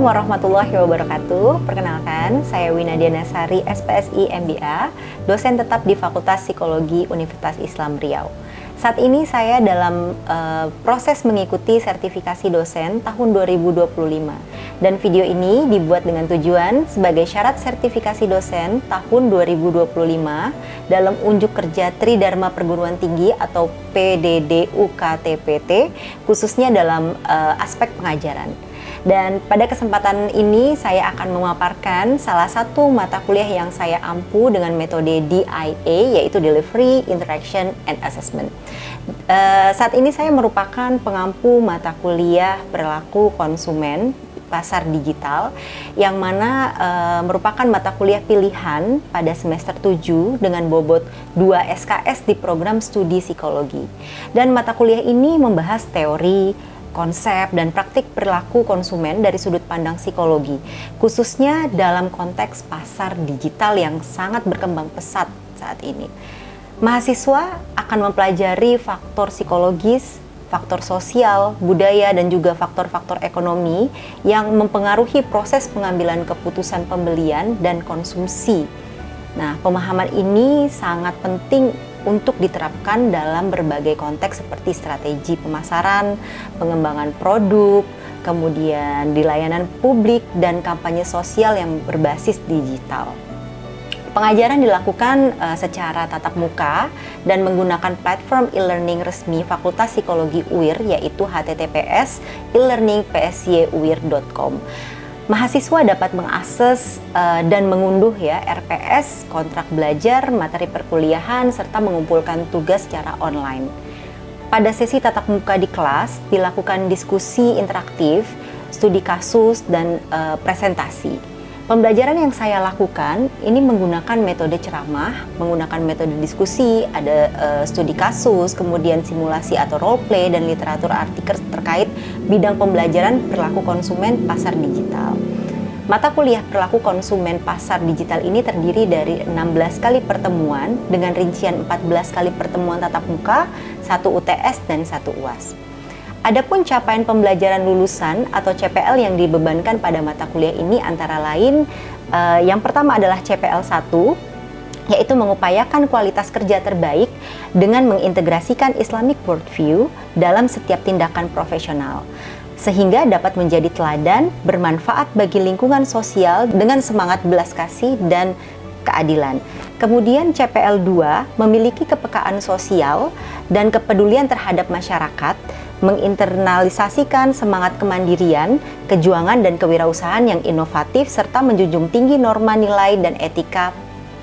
Assalamualaikum warahmatullahi wabarakatuh. Perkenalkan, saya Wina Dianasari, SPSI MBA, dosen tetap di Fakultas Psikologi Universitas Islam Riau. Saat ini saya dalam proses mengikuti sertifikasi dosen tahun 2025. Dan video ini dibuat dengan tujuan sebagai syarat sertifikasi dosen tahun 2025 dalam unjuk kerja Tridharma Perguruan Tinggi atau PDD-UKT-PT, khususnya dalam aspek pengajaran. Dan pada kesempatan ini saya akan memaparkan salah satu mata kuliah yang saya ampu dengan metode DIA, yaitu Delivery, Interaction, and Assessment. Saat ini saya merupakan pengampu mata kuliah perilaku konsumen pasar digital, yang mana merupakan mata kuliah pilihan pada semester 7 dengan bobot 2 SKS di program studi psikologi. Dan mata kuliah ini membahas teori, konsep, dan praktik perilaku konsumen dari sudut pandang psikologi, khususnya dalam konteks pasar digital yang sangat berkembang pesat saat ini. Mahasiswa akan mempelajari faktor psikologis, faktor sosial, budaya, dan juga faktor-faktor ekonomi yang mempengaruhi proses pengambilan keputusan pembelian dan konsumsi. Nah, pemahaman ini sangat penting untuk diterapkan dalam berbagai konteks seperti strategi pemasaran, pengembangan produk, kemudian di layanan publik, dan kampanye sosial yang berbasis digital. Pengajaran dilakukan secara tatap muka dan menggunakan platform e-learning resmi Fakultas Psikologi UIR, yaitu https://e-learningpsyuir.com. Mahasiswa dapat mengakses dan mengunduh RPS, kontrak belajar, materi perkuliahan, serta mengumpulkan tugas secara online. Pada sesi tatap muka di kelas, dilakukan diskusi interaktif, studi kasus, dan presentasi. Pembelajaran yang saya lakukan ini menggunakan metode ceramah, menggunakan metode diskusi, ada studi kasus, kemudian simulasi atau role play, dan literatur artikel terkait bidang pembelajaran perilaku konsumen pasar digital. Mata kuliah perilaku konsumen pasar digital ini terdiri dari 16 kali pertemuan dengan rincian 14 kali pertemuan tatap muka, 1 UTS, dan 1 UAS. Adapun capaian pembelajaran lulusan atau CPL yang dibebankan pada mata kuliah ini antara lain yang pertama adalah CPL 1, yaitu mengupayakan kualitas kerja terbaik dengan mengintegrasikan Islamic worldview dalam setiap tindakan profesional, sehingga dapat menjadi teladan bermanfaat bagi lingkungan sosial dengan semangat belas kasih dan keadilan. Kemudian CPL 2 memiliki kepekaan sosial dan kepedulian terhadap masyarakat, menginternalisasikan semangat kemandirian, kejuangan, dan kewirausahaan yang inovatif, serta menjunjung tinggi norma nilai dan etika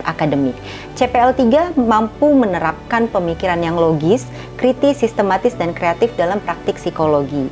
akademik. CPL 3 mampu menerapkan pemikiran yang logis, kritis, sistematis, dan kreatif dalam praktik psikologi.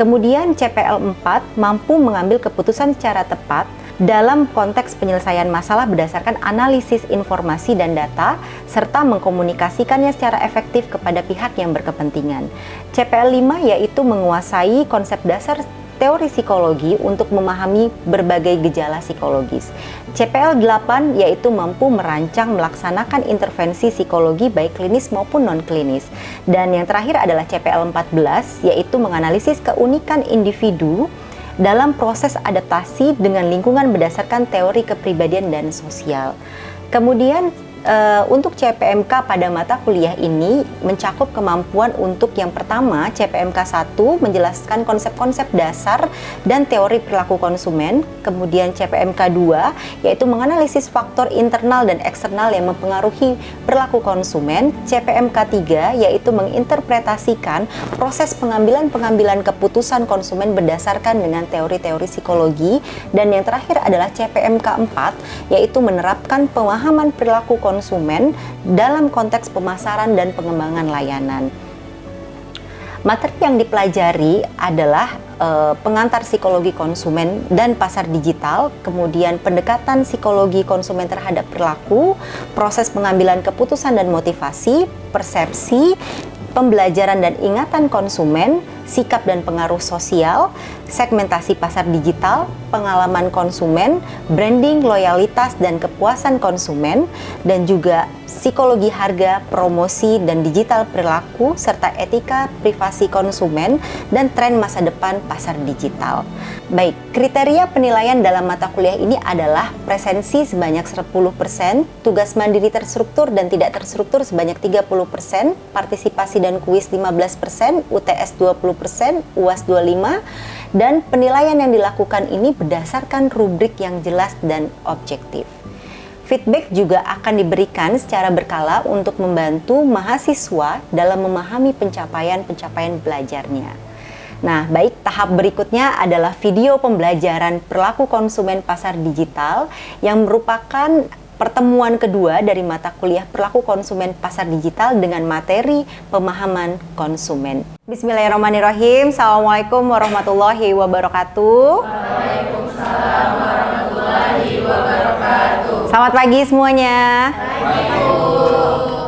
Kemudian CPL 4 mampu mengambil keputusan secara tepat dalam konteks penyelesaian masalah berdasarkan analisis informasi dan data, serta mengkomunikasikannya secara efektif kepada pihak yang berkepentingan. CPL 5 yaitu menguasai konsep dasar teori psikologi untuk memahami berbagai gejala psikologis. CPL 8 yaitu mampu merancang melaksanakan intervensi psikologi baik klinis maupun non-klinis. Dan yang terakhir adalah CPL 14 yaitu menganalisis keunikan individu dalam proses adaptasi dengan lingkungan berdasarkan teori kepribadian dan sosial. Kemudian untuk CPMK pada mata kuliah ini mencakup kemampuan untuk yang pertama, CPMK 1 menjelaskan konsep-konsep dasar dan teori perilaku konsumen. Kemudian CPMK 2 yaitu menganalisis faktor internal dan eksternal yang mempengaruhi perilaku konsumen. CPMK 3 yaitu menginterpretasikan proses pengambilan keputusan konsumen berdasarkan dengan teori-teori psikologi. Dan yang terakhir adalah CPMK 4 yaitu menerapkan pemahaman perilaku konsumen dalam konteks pemasaran dan pengembangan layanan. Materi yang dipelajari adalah pengantar psikologi konsumen dan pasar digital, kemudian pendekatan psikologi konsumen terhadap perilaku, proses pengambilan keputusan dan motivasi, persepsi, pembelajaran dan ingatan konsumen, sikap dan pengaruh sosial, segmentasi pasar digital, pengalaman konsumen, branding, loyalitas, dan kepuasan konsumen, dan juga psikologi harga, promosi, dan digital perilaku, serta etika privasi konsumen, dan tren masa depan pasar digital. Baik, kriteria penilaian dalam mata kuliah ini adalah presensi sebanyak 10%, tugas mandiri terstruktur dan tidak terstruktur sebanyak 30%, partisipasi dan kuis 15%, UTS 20%, UAS 25%, dan penilaian yang dilakukan ini berdasarkan rubrik yang jelas dan objektif. Feedback juga akan diberikan secara berkala untuk membantu mahasiswa dalam memahami pencapaian belajarnya. Nah, baik, tahap berikutnya adalah video pembelajaran perilaku konsumen pasar digital yang merupakan pertemuan kedua dari mata kuliah perilaku konsumen pasar digital dengan materi pemahaman konsumen. Bismillahirrahmanirrahim. Assalamualaikum warahmatullahi wabarakatuh. Waalaikumsalam warahmatullahi wabarakatuh. Selamat pagi semuanya. Pagi, Bu.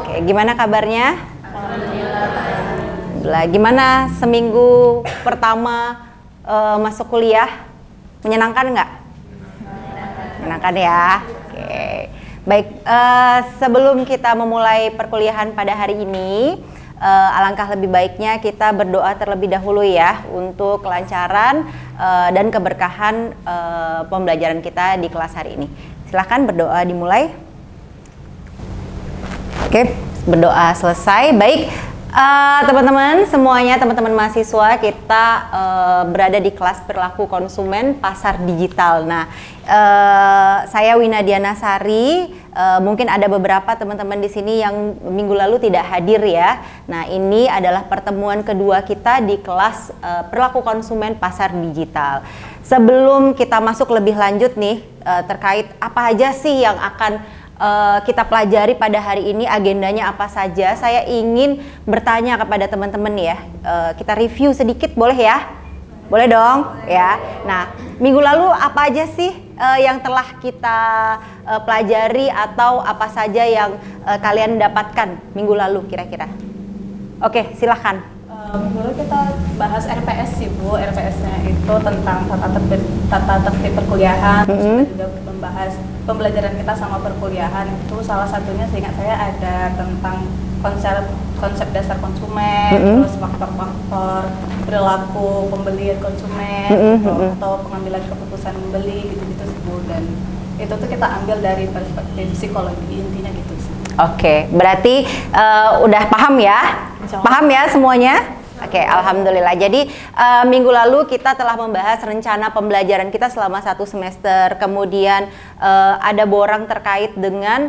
Oke, gimana kabarnya? Alhamdulillah. Gimana seminggu pertama masuk kuliah? Menyenangkan nggak? Menyenangkan ya. Oke. Baik, sebelum kita memulai perkuliahan pada hari ini, alangkah lebih baiknya kita berdoa terlebih dahulu ya untuk kelancaran dan keberkahan pembelajaran kita di kelas hari ini. Silahkan berdoa dimulai. Oke, berdoa selesai. Baik, teman-teman semuanya, teman-teman mahasiswa, kita berada di kelas perilaku konsumen pasar digital. Nah, saya Wina Diana Sari. Mungkin ada beberapa teman-teman di sini yang minggu lalu tidak hadir ya. Nah, ini adalah pertemuan kedua kita di kelas perilaku konsumen pasar digital. Sebelum kita masuk lebih lanjut nih terkait apa aja sih yang akan kita pelajari pada hari ini, agendanya apa saja, saya ingin bertanya kepada teman-teman ya. Kita review sedikit boleh ya? Boleh dong ya. Nah, minggu lalu apa aja sih yang telah kita pelajari atau apa saja yang kalian dapatkan minggu lalu kira-kira? Oke, silahkan. Minggu lalu kita bahas RPS sih Bu. RPS-nya itu tentang tata tertib perkuliahan. Terus kita juga membahas pembelajaran kita sama perkuliahan. Itu salah satunya seingat saya ada tentang konsep dasar konsumen, terus faktor-faktor perilaku pembelian konsumen, atau pengambilan keputusan membeli gitu-gitu sih Bu. Dan itu tuh kita ambil dari perspektif psikologi, intinya gitu sih. Oke, berarti udah paham ya? Paham ya semuanya? Oke, alhamdulillah. Jadi minggu lalu kita telah membahas rencana pembelajaran kita selama 1 semester. Kemudian ada borang terkait dengan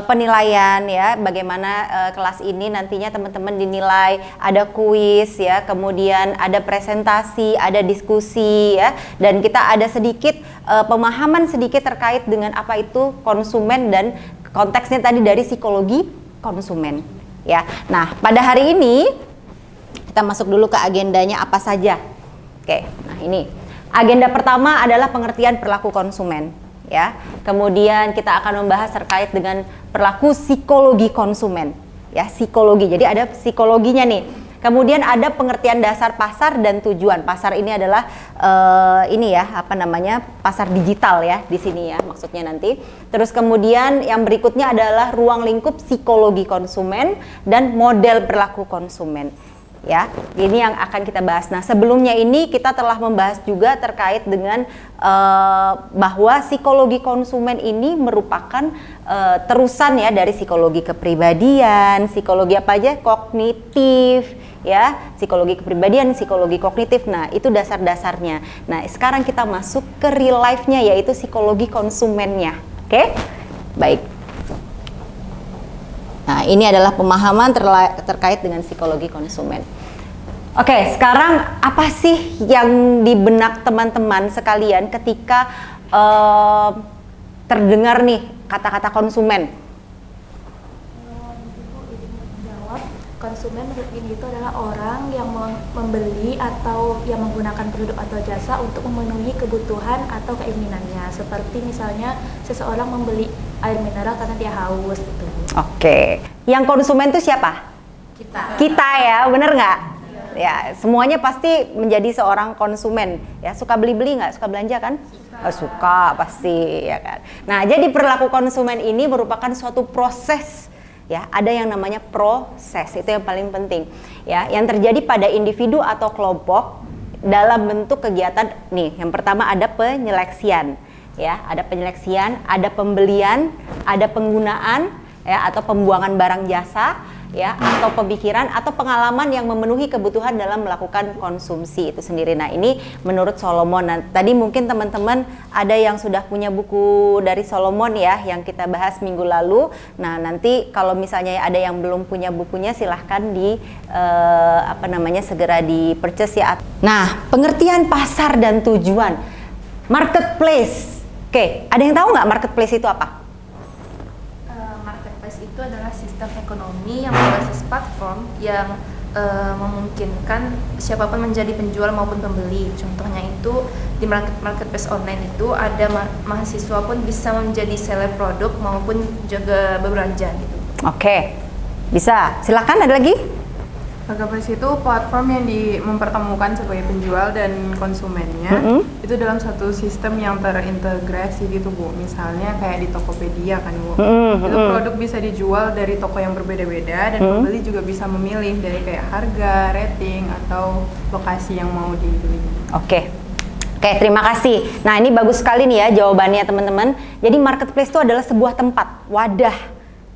penilaian ya, bagaimana kelas ini nantinya teman-teman dinilai. Ada kuis ya, kemudian ada presentasi, ada diskusi ya, dan kita ada sedikit pemahaman sedikit terkait dengan apa itu konsumen dan konteksnya tadi dari psikologi konsumen ya. Nah, pada hari ini kita masuk dulu ke agendanya apa saja. Oke, nah ini agenda pertama adalah pengertian perilaku konsumen ya. Kemudian kita akan membahas terkait dengan perilaku psikologi konsumen ya, psikologi. Jadi ada psikologinya nih. Kemudian ada pengertian dasar pasar dan tujuan. Pasar ini adalah ini ya, apa namanya? Pasar digital ya di sini ya maksudnya nanti. Terus kemudian yang berikutnya adalah ruang lingkup psikologi konsumen dan model perilaku konsumen. Ya, ini yang akan kita bahas. Nah, sebelumnya ini kita telah membahas juga terkait dengan bahwa psikologi konsumen ini merupakan terusan ya dari psikologi kepribadian, psikologi apa aja, kognitif, ya, psikologi kepribadian, psikologi kognitif. Nah, itu dasar-dasarnya. Nah, sekarang kita masuk ke real life-nya, yaitu psikologi konsumennya. Oke? Baik. Nah, ini adalah pemahaman terkait dengan psikologi konsumen. Oke, sekarang apa sih yang di benak teman-teman sekalian ketika terdengar nih kata-kata konsumen? Konsumen menurut ini itu adalah orang yang membeli atau yang menggunakan produk atau jasa untuk memenuhi kebutuhan atau keinginannya. Seperti misalnya seseorang membeli air mineral karena dia haus gitu. Oke, yang konsumen itu siapa? Kita. Kita ya, bener nggak? Ya, semuanya pasti menjadi seorang konsumen. Ya, suka beli-beli nggak? Suka belanja kan? Suka pasti, ya kan. Nah, jadi perilaku konsumen ini merupakan suatu proses. Ya, ada yang namanya proses, itu yang paling penting. Ya, yang terjadi pada individu atau kelompok dalam bentuk kegiatan nih. Yang pertama ada penyeleksian. Ya, ada penyeleksian, ada pembelian, ada penggunaan, ya, atau pembuangan barang jasa, ya, atau pemikiran atau pengalaman yang memenuhi kebutuhan dalam melakukan konsumsi itu sendiri. Nah, ini menurut Solomon. Nah, tadi mungkin teman-teman ada yang sudah punya buku dari Solomon ya, yang kita bahas minggu lalu. Nah, nanti kalau misalnya ada yang belum punya bukunya, silahkan segera di purchase ya. Nah, pengertian pasar dan tujuan marketplace. Oke, ada yang tahu nggak marketplace itu apa? Itu adalah sistem ekonomi yang berbasis platform yang memungkinkan siapapun menjadi penjual maupun pembeli. Contohnya itu di marketplace online itu ada mahasiswa pun bisa menjadi seller produk maupun juga berbelanja gitu. Oke, bisa. Silakan, ada lagi? Marketplace itu platform yang mempertemukan sebagai penjual dan konsumennya itu dalam satu sistem yang terintegrasi gitu Bu. Misalnya kayak di Tokopedia kan Bu. Itu produk bisa dijual dari toko yang berbeda-beda dan pembeli juga bisa memilih dari kayak harga, rating atau lokasi yang mau dibeli. Oke, terima kasih. Nah, ini bagus sekali nih ya jawabannya teman-teman. Jadi marketplace itu adalah sebuah tempat, wadah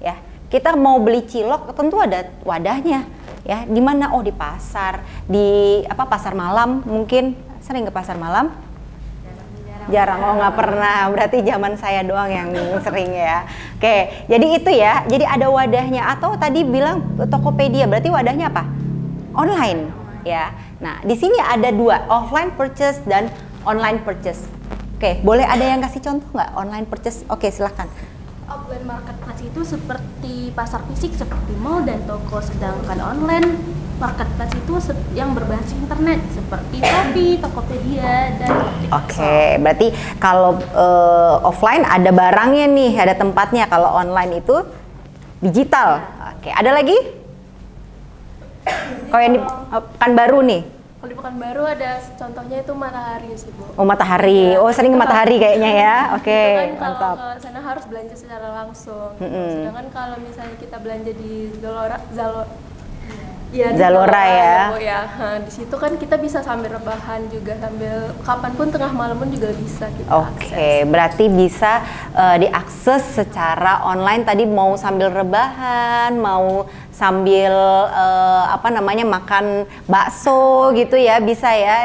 ya. Kita mau beli cilok tentu ada wadahnya. Ya, di mana? Oh, di pasar, di pasar malam mungkin. Sering ke pasar malam? Jarang. Oh, nggak pernah. Berarti zaman saya doang yang sering ya. Oke, jadi itu ya. Jadi ada wadahnya. Atau tadi bilang Tokopedia, berarti wadahnya apa? Online ya. Nah, di sini ada dua, offline purchase dan online purchase. Oke, boleh ada yang kasih contoh nggak online purchase? Oke, silahkan. Offline marketplace itu seperti pasar fisik seperti mall dan toko, sedangkan online marketplace itu yang berbasis internet seperti Shopee, Tokopedia, dan Oke, berarti kalau offline ada barangnya nih, ada tempatnya. Kalau online itu digital. Oke, ada lagi? Kalau yang di Pekanbaru nih? Kalau di Pekanbaru ada contohnya itu Matahari sih Bu. Oh, Matahari. Oh, sering ke Matahari kayaknya ya. Oke, Kan kalau mantap. ke sana harus belanja secara langsung. Sedangkan kalau misalnya kita belanja di Zalora ya. Bu, ya. Nah, di situ kan kita bisa sambil rebahan juga, sambil kapanpun tengah malam pun juga bisa kita akses. Oke, berarti bisa diakses secara online. Tadi mau sambil rebahan, mau sambil makan bakso gitu ya, bisa ya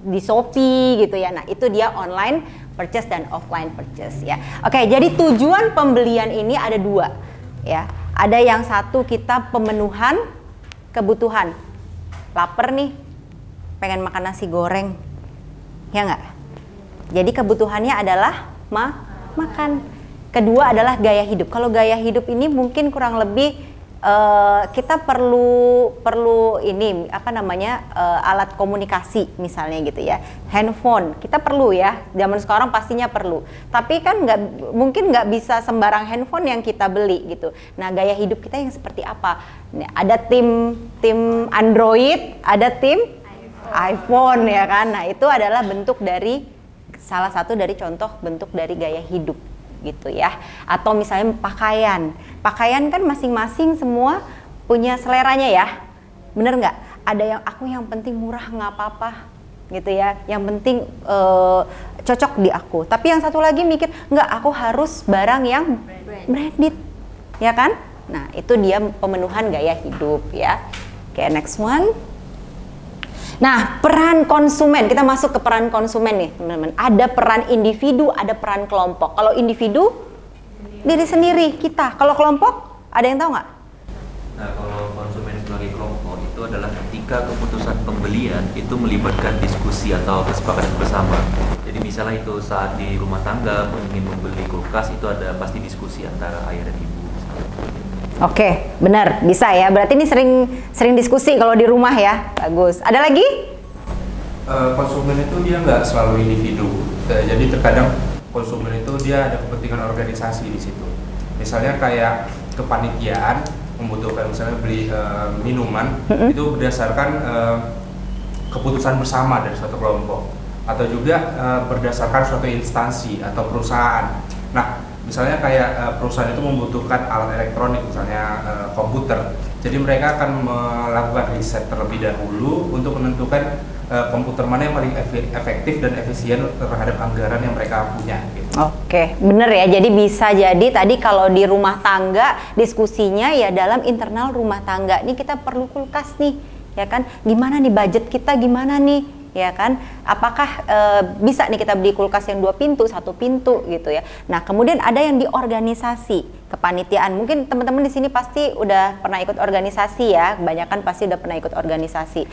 di Shopee gitu ya. Nah, itu dia online purchase dan offline purchase ya. Oke, jadi tujuan pembelian ini ada dua ya. Ada yang satu kita pemenuhan kebutuhan. Laper nih, pengen makan nasi goreng, ya nggak? Jadi kebutuhannya adalah makan. Kedua adalah gaya hidup. Kalau gaya hidup ini mungkin kurang lebih kita perlu ini alat komunikasi misalnya gitu ya, handphone kita perlu ya, zaman sekarang pastinya perlu, tapi kan mungkin nggak bisa sembarang handphone yang kita beli gitu. Nah, gaya hidup kita yang seperti apa? Ada tim Android, ada tim iPhone ya kan. Nah, itu adalah bentuk dari salah satu dari contoh bentuk dari gaya hidup gitu ya. Atau misalnya pakaian kan masing-masing semua punya seleranya ya, bener nggak? Ada yang penting murah nggak apa-apa gitu ya, yang penting cocok di aku. Tapi yang satu lagi mikir nggak, aku harus barang yang branded ya kan. Nah, itu dia pemenuhan gaya hidup ya. Oke, next one. Nah, peran konsumen, kita masuk ke peran konsumen nih teman-teman. Ada peran individu, ada peran kelompok. Kalau individu, diri sendiri, kita. Kalau kelompok, ada yang tahu nggak? Nah, kalau konsumen sebagai kelompok itu adalah ketika keputusan pembelian itu melibatkan diskusi atau kesepakatan bersama. Jadi misalnya itu saat di rumah tangga ingin membeli kulkas, itu ada pasti diskusi antara ayah dan ibu. Oke, benar, bisa ya. Berarti ini sering diskusi kalau di rumah ya. Bagus. Ada lagi? Konsumen itu dia nggak selalu individu. Jadi terkadang konsumen itu dia ada kepentingan organisasi di situ. Misalnya kayak kepanitiaan membutuhkan misalnya beli minuman itu berdasarkan keputusan bersama dari suatu kelompok atau juga berdasarkan suatu instansi atau perusahaan. Nah, misalnya kayak perusahaan itu membutuhkan alat elektronik, misalnya komputer. Jadi mereka akan melakukan riset terlebih dahulu untuk menentukan komputer mana yang paling efektif dan efisien terhadap anggaran yang mereka punya. Gitu. Oke, bener ya. Jadi bisa jadi tadi kalau di rumah tangga diskusinya ya dalam internal rumah tangga. Nih kita perlu kulkas nih, ya kan? Gimana nih budget kita gimana nih, ya kan? Apakah bisa nih kita beli kulkas yang 2 pintu, 1 pintu gitu ya? Nah kemudian ada yang di organisasi. Kepanitiaan, mungkin teman-teman di sini pasti udah pernah ikut organisasi ya, kebanyakan pasti udah pernah ikut organisasi.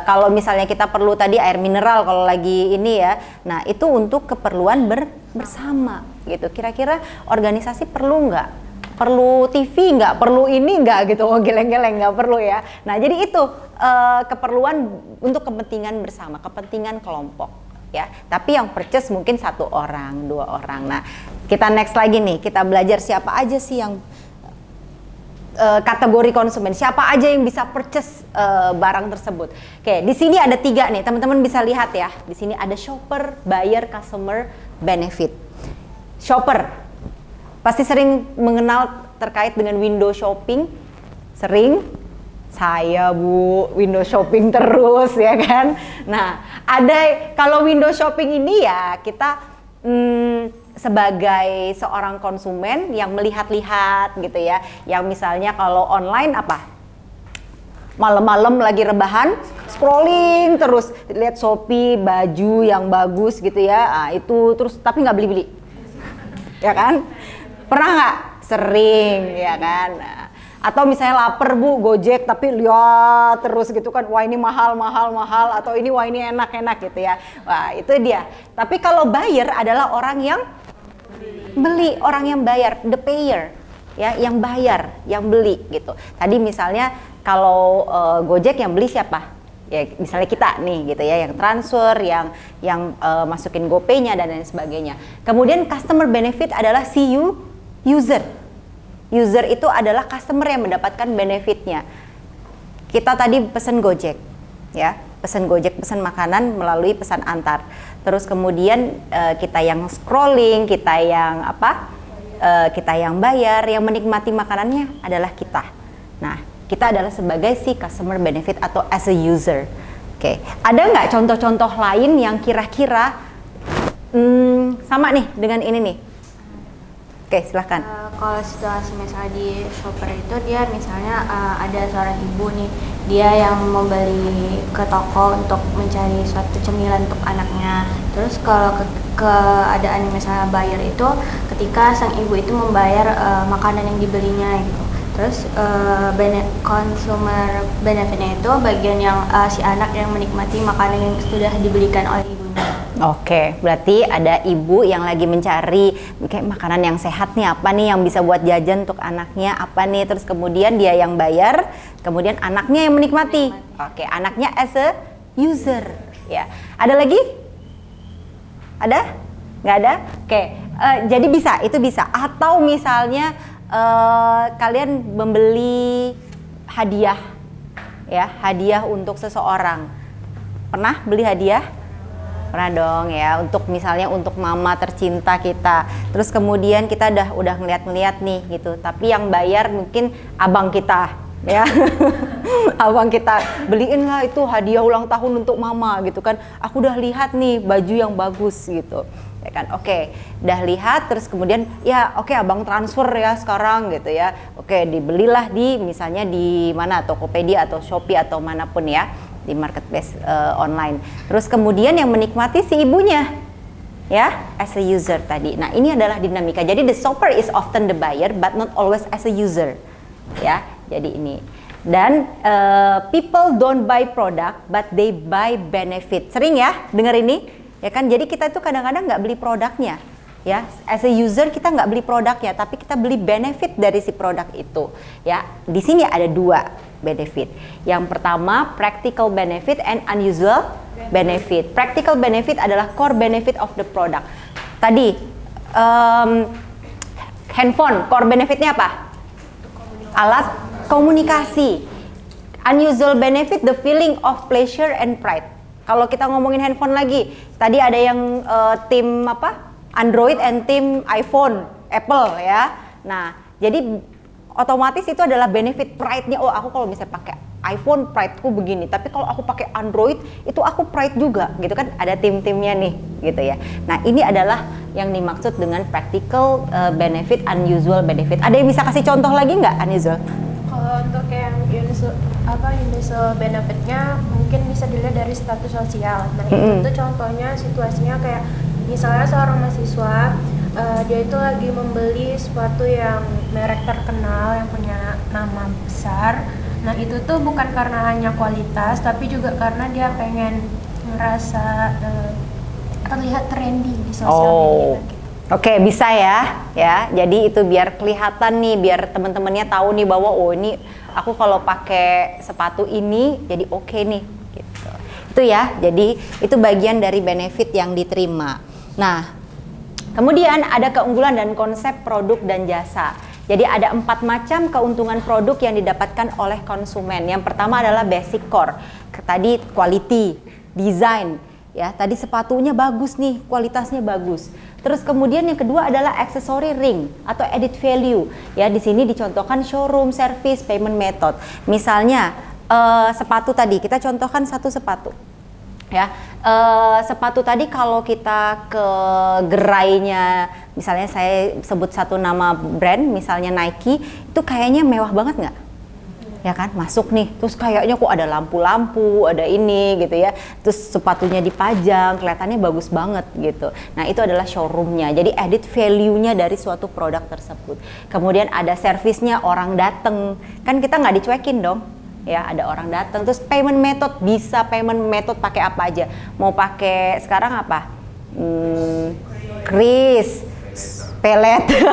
Kalau misalnya kita perlu tadi air mineral kalau lagi ini ya, nah itu untuk keperluan bersama gitu. Kira-kira organisasi perlu nggak? Perlu TV nggak? Perlu ini nggak gitu? Oh geleng-geleng nggak perlu ya. Nah jadi itu keperluan untuk kepentingan bersama, kepentingan kelompok. Ya, tapi yang purchase mungkin 1 orang, 2 orang. Nah, kita next lagi nih, kita belajar siapa aja sih yang kategori konsumen, siapa aja yang bisa purchase barang tersebut. Oke, di sini ada 3 nih, teman-teman bisa lihat ya. Di sini ada shopper, buyer, customer, benefit. Shopper, pasti sering mengenal terkait dengan window shopping, sering. Saya Bu, window shopping terus ya kan. Nah, ada kalau window shopping ini ya kita sebagai seorang konsumen yang melihat-lihat gitu ya. Yang misalnya kalau online apa? Malam-malam lagi rebahan, scrolling terus lihat Shopee baju yang bagus gitu ya. Nah, itu terus tapi nggak beli-beli. Ya kan? Pernah nggak? Sering ya kan. Nah, atau misalnya lapar Bu, Gojek tapi lihat terus gitu kan, wah ini mahal, atau ini wah ini enak gitu ya. Wah itu dia. Tapi kalau buyer adalah orang yang beli, orang yang bayar, the payer ya, yang bayar, yang beli gitu. Tadi misalnya kalau Gojek yang beli siapa? Ya misalnya kita nih gitu ya, yang transfer, yang masukin GoPay-nya dan lain sebagainya. Kemudian customer benefit adalah si user. User itu adalah customer yang mendapatkan benefitnya. Kita tadi pesan Gojek, ya, pesan Gojek, pesan makanan melalui pesan antar. Terus kemudian kita yang scrolling, kita yang kita yang bayar, yang menikmati makanannya adalah kita. Nah, kita adalah sebagai si customer benefit atau as a user. Oke, ada nggak contoh-contoh lain yang kira-kira sama nih dengan ini nih? Oke, silahkan. Kalau situasi misalnya di shopper itu dia misalnya ada seorang ibu nih, dia yang membeli ke toko untuk mencari suatu cemilan untuk anaknya. Terus kalau keadaan misalnya buyer itu ketika sang ibu itu membayar makanan yang dibelinya gitu. Terus consumer benefitnya itu bagian yang si anak yang menikmati makanan yang sudah dibelikan oleh ibunya. Oke, berarti ada ibu yang lagi mencari kayak makanan yang sehat nih, apa nih yang bisa buat jajan untuk anaknya, apa nih, terus kemudian dia yang bayar, kemudian anaknya yang menikmati. Oke, anaknya as a user ya. Ada lagi? Ada? Nggak ada? Oke, jadi itu bisa. Atau misalnya kalian membeli hadiah ya, hadiah untuk seseorang. Pernah beli hadiah? Pernah dong ya, untuk misalnya untuk mama tercinta kita. Terus kemudian kita udah ngeliat nih gitu, tapi yang bayar mungkin abang kita ya. Abang kita, beliin lah itu hadiah ulang tahun untuk mama gitu kan. Aku udah lihat nih baju yang bagus gitu. Ya kan, oke, udah lihat, terus kemudian ya oke, abang transfer ya sekarang gitu ya. Oke, dibelilah di misalnya di mana, Tokopedia atau Shopee atau manapun ya, di marketplace online. Terus kemudian yang menikmati si ibunya ya, as a user tadi. Nah ini adalah dinamika. Jadi the shopper is often the buyer but not always as a user ya. Jadi ini. Dan people don't buy product but they buy benefit. Sering ya dengar ini ya kan. Jadi kita itu kadang-kadang nggak beli produknya ya, as a user kita nggak beli produknya, tapi kita beli benefit dari si produk itu ya. Di sini ada 2 benefit. Yang pertama practical benefit and unusual benefit. Practical benefit adalah core benefit of the product. Tadi handphone core benefitnya apa? Alat komunikasi. Unusual benefit, the feeling of pleasure and pride. Kalau kita ngomongin handphone lagi, tadi ada yang tim Android and tim iPhone, Apple ya. Nah, jadi otomatis itu adalah benefit pride-nya. Oh, aku kalau misalnya pakai iPhone pride-ku begini, tapi kalau aku pakai Android itu aku pride juga, gitu kan? Ada tim-timnya nih, gitu ya. Nah, ini adalah yang dimaksud dengan practical benefit, unusual benefit. Ada yang bisa kasih contoh lagi nggak, unusual? Kalau untuk yang unusual benefitnya mungkin bisa dilihat dari status sosial. Nah itu contohnya situasinya kayak misalnya seorang mahasiswa dia itu lagi membeli sesuatu yang merek terkenal yang punya nama besar. Nah itu tuh bukan karena hanya kualitas tapi juga karena dia pengen ngerasa terlihat trendy di sosial media gitu. Oke, bisa ya. Jadi itu biar kelihatan nih, biar teman-temannya tahu nih bahwa oh ini aku kalau pakai sepatu ini jadi oke nih gitu. Itu ya. Jadi itu bagian dari benefit yang diterima. Nah, kemudian ada keunggulan dan konsep produk dan jasa. Jadi ada 4 macam keuntungan produk yang didapatkan oleh konsumen. Yang pertama adalah basic core. Tadi quality, design, ya. Tadi sepatunya bagus nih, kualitasnya bagus. Terus kemudian yang kedua adalah accessory ring atau added value. Ya, di sini dicontohkan showroom, service, payment method. Misalnya sepatu tadi, kita contohkan satu sepatu. Ya, sepatu tadi kalau kita ke gerainya, misalnya saya sebut satu nama brand, misalnya Nike, itu kayaknya mewah banget nggak? Ya kan, masuk nih, terus kayaknya kok ada lampu-lampu, ada ini gitu ya, terus sepatunya dipajang, kelihatannya bagus banget gitu. Nah itu adalah showroomnya, jadi added value-nya dari suatu produk tersebut. Kemudian ada servisnya, orang dateng, kan kita nggak dicuekin dong. Ya, ada orang datang. Terus payment method, bisa payment method pakai apa aja. Mau pakai sekarang apa? Kris, paylater,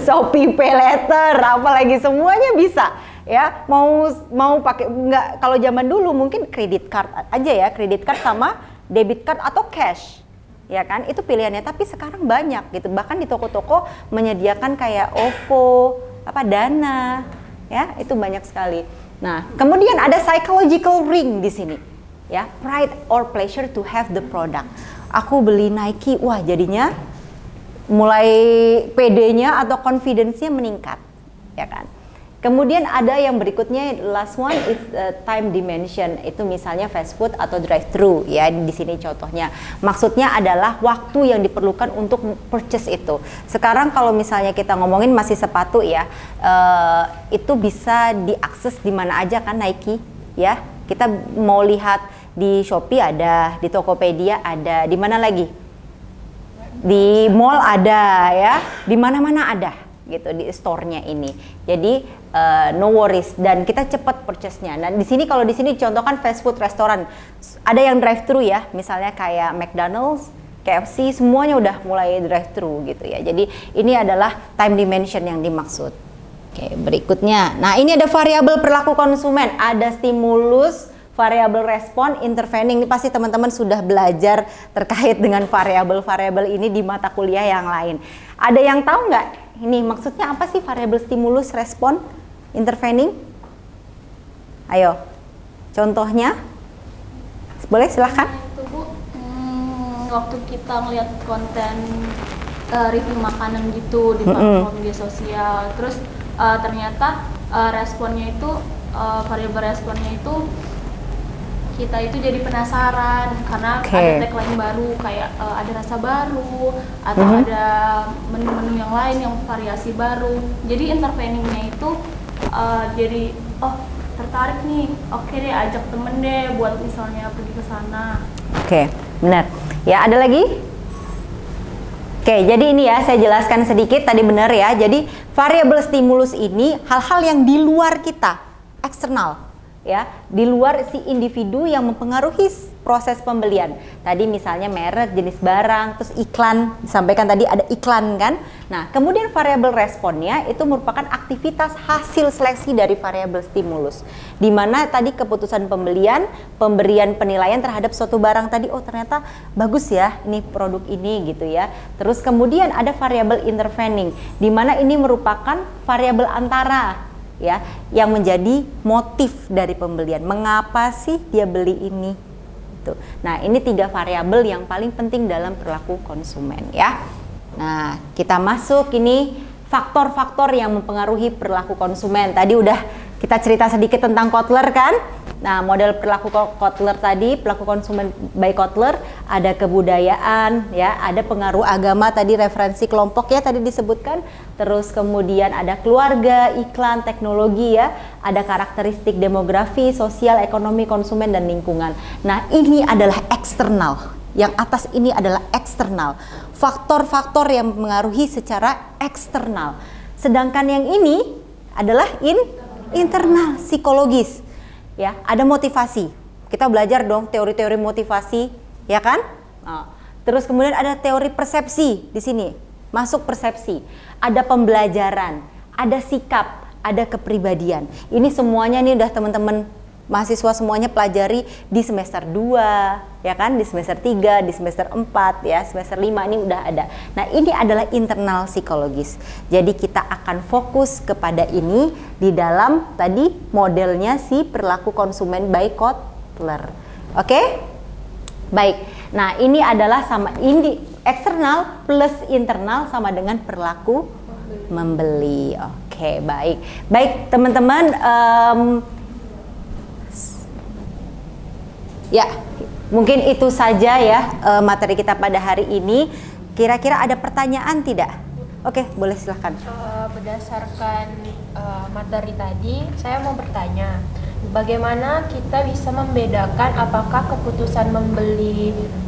Shopee paylater, apalagi semuanya bisa. Ya, mau pakai nggak, kalau zaman dulu mungkin kredit card aja ya, kredit card sama debit card atau cash. Ya kan? Itu pilihannya, tapi sekarang banyak gitu. Bahkan di toko-toko menyediakan kayak OVO, Dana. Ya, itu banyak sekali. Nah, kemudian ada psychological ring di sini. Ya, pride or pleasure to have the product. Aku beli Nike, wah jadinya mulai PD-nya atau confidence-nya meningkat, ya kan? Kemudian ada yang berikutnya, last one is time dimension. Itu misalnya fast food atau drive-thru ya, di sini contohnya. Maksudnya adalah waktu yang diperlukan untuk purchase itu. Sekarang kalau misalnya kita ngomongin masih sepatu ya, itu bisa diakses di mana aja kan Nike ya. Kita mau lihat di Shopee ada, di Tokopedia ada, di mana lagi? Di mall ada ya, di mana-mana ada gitu di store-nya ini. Jadi no worries dan kita cepat purchase-nya. Nah, di sini kalau di sini contohkan fast food restoran. Ada yang drive-thru ya, misalnya kayak McDonald's, KFC, semuanya udah mulai drive-thru gitu ya. Jadi ini adalah time dimension yang dimaksud. Oke, berikutnya. Nah, ini ada variabel perilaku konsumen, ada stimulus, variabel respon, intervening. Ini pasti teman-teman sudah belajar terkait dengan variabel-variabel ini di mata kuliah yang lain. Ada yang tahu nggak? Ini maksudnya apa sih variabel stimulus, respon, intervening? Ayo, contohnya, boleh silahkan. Itu Bu, waktu kita ngeliat konten review makanan gitu di platform media sosial, terus ternyata responnya itu, variabel responnya itu kita itu jadi penasaran karena ada tagline baru kayak ada rasa baru atau ada menu-menu yang lain yang variasi baru. Jadi interveningnya itu jadi tertarik nih, oke deh ajak temen deh buat misalnya pergi ke sana. Oke, benar. Ya, ada lagi? Oke, jadi ini ya saya jelaskan sedikit tadi, benar ya. Jadi variabel stimulus ini hal-hal yang di luar kita, eksternal. Ya, di luar si individu yang mempengaruhi proses pembelian. Tadi misalnya merek, jenis barang, terus iklan, disampaikan tadi ada iklan kan. Nah, kemudian variabel responnya itu merupakan aktivitas hasil seleksi dari variabel stimulus. Di mana tadi keputusan pembelian, pemberian penilaian terhadap suatu barang tadi, oh ternyata bagus ya ini produk ini gitu ya. Terus kemudian ada variabel intervening, di mana ini merupakan variabel antara ya yang menjadi motif dari pembelian. Mengapa sih dia beli ini? Tuh. Nah, ini 3 variabel yang paling penting dalam perilaku konsumen ya. Nah, kita masuk ini faktor-faktor yang mempengaruhi perilaku konsumen. Tadi udah kita cerita sedikit tentang Kotler kan? Nah, model perilaku Kotler tadi, perilaku konsumen by Kotler, ada kebudayaan, ya, ada pengaruh agama tadi, referensi kelompok ya tadi disebutkan, terus kemudian ada keluarga, iklan, teknologi ya, ada karakteristik demografi, sosial, ekonomi, konsumen dan lingkungan. Nah, ini adalah eksternal. Yang atas ini adalah eksternal. Faktor-faktor yang mempengaruhi secara eksternal. Sedangkan yang ini adalah internal, psikologis. Ya, ada motivasi. Kita belajar dong teori-teori motivasi, ya kan? Nah, terus kemudian ada teori persepsi di sini. Masuk persepsi. Ada pembelajaran, ada sikap, ada kepribadian. Ini semuanya nih udah teman-teman mahasiswa semuanya pelajari di semester 2, ya kan? Di semester 3, di semester 4, ya, semester 5 ini udah ada. Nah, ini adalah internal psikologis. Jadi kita akan fokus kepada ini di dalam tadi modelnya si perilaku konsumen by Kotler. Oke? Baik. Nah, ini adalah sama ini eksternal plus internal sama dengan perilaku membeli. Oke, baik. Baik, teman-teman, ya, mungkin itu saja ya materi kita pada hari ini. Kira-kira ada pertanyaan tidak? Oke, boleh silahkan. Berdasarkan materi tadi, saya mau bertanya, bagaimana kita bisa membedakan apakah keputusan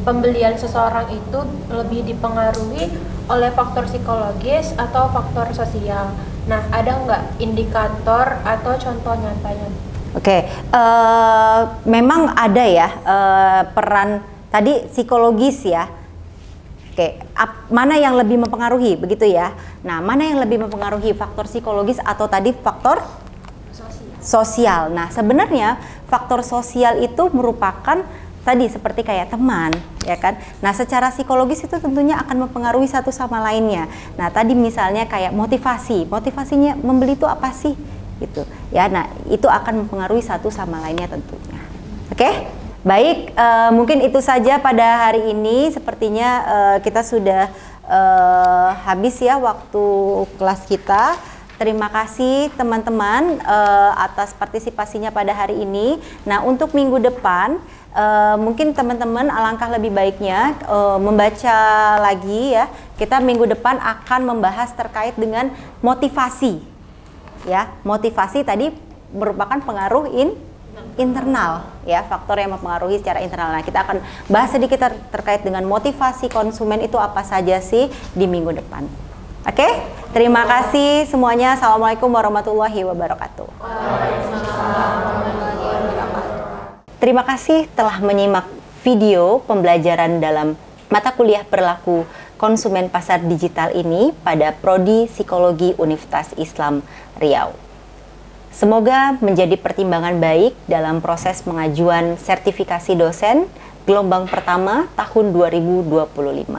pembelian seseorang itu lebih dipengaruhi oleh faktor psikologis atau faktor sosial? Nah, ada nggak indikator atau contoh nyatanya? Oke, memang ada ya peran tadi psikologis ya. Oke, mana yang lebih mempengaruhi begitu ya? Nah, mana yang lebih mempengaruhi faktor psikologis atau tadi faktor sosial? Nah, sebenarnya faktor sosial itu merupakan tadi seperti kayak teman, ya kan? Nah, secara psikologis itu tentunya akan mempengaruhi satu sama lainnya. Nah, tadi misalnya kayak motivasinya membeli itu apa sih? Gitu ya. Nah, itu akan mempengaruhi satu sama lainnya tentunya. Oke? Baik, mungkin itu saja pada hari ini. Sepertinya kita sudah habis ya waktu kelas kita. Terima kasih teman-teman atas partisipasinya pada hari ini. Nah, untuk minggu depan mungkin teman-teman alangkah lebih baiknya membaca lagi ya. Kita minggu depan akan membahas terkait dengan motivasi. Ya, motivasi tadi merupakan pengaruh internal ya, faktor yang mempengaruhi secara internal. Nah, kita akan bahas sedikit terkait dengan motivasi konsumen itu apa saja sih di minggu depan. Oke? Terima kasih semuanya. Assalamualaikum warahmatullahi wabarakatuh. Terima kasih telah menyimak video pembelajaran dalam mata kuliah perilaku konsumen pasar digital ini pada Prodi Psikologi Universitas Islam Riau. Semoga menjadi pertimbangan baik dalam proses pengajuan sertifikasi dosen gelombang pertama tahun 2025.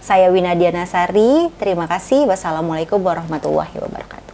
Saya Winadia Nasari, terima kasih. Wassalamualaikum warahmatullahi wabarakatuh.